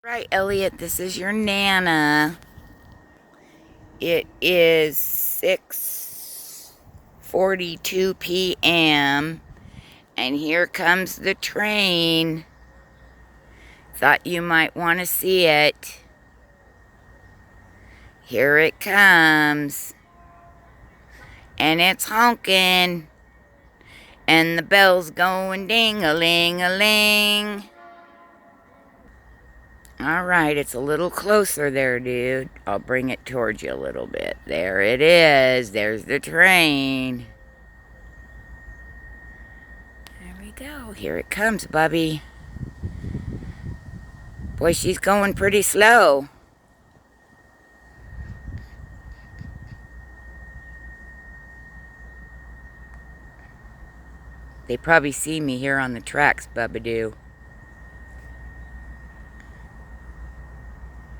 Right, Elliot, this is your Nana. It is 6:42 p.m. and here comes the train. Thought you might want to see it. Here it comes. And it's honking. And the bell's going ding-a-ling-a-ling. All right, it's a little closer there, dude. I'll bring it towards you a little bit. There it is. There's the train. There we go. Here it comes, Bubby. Boy, she's going pretty slow. They probably see me here on the tracks, Bubba-doo.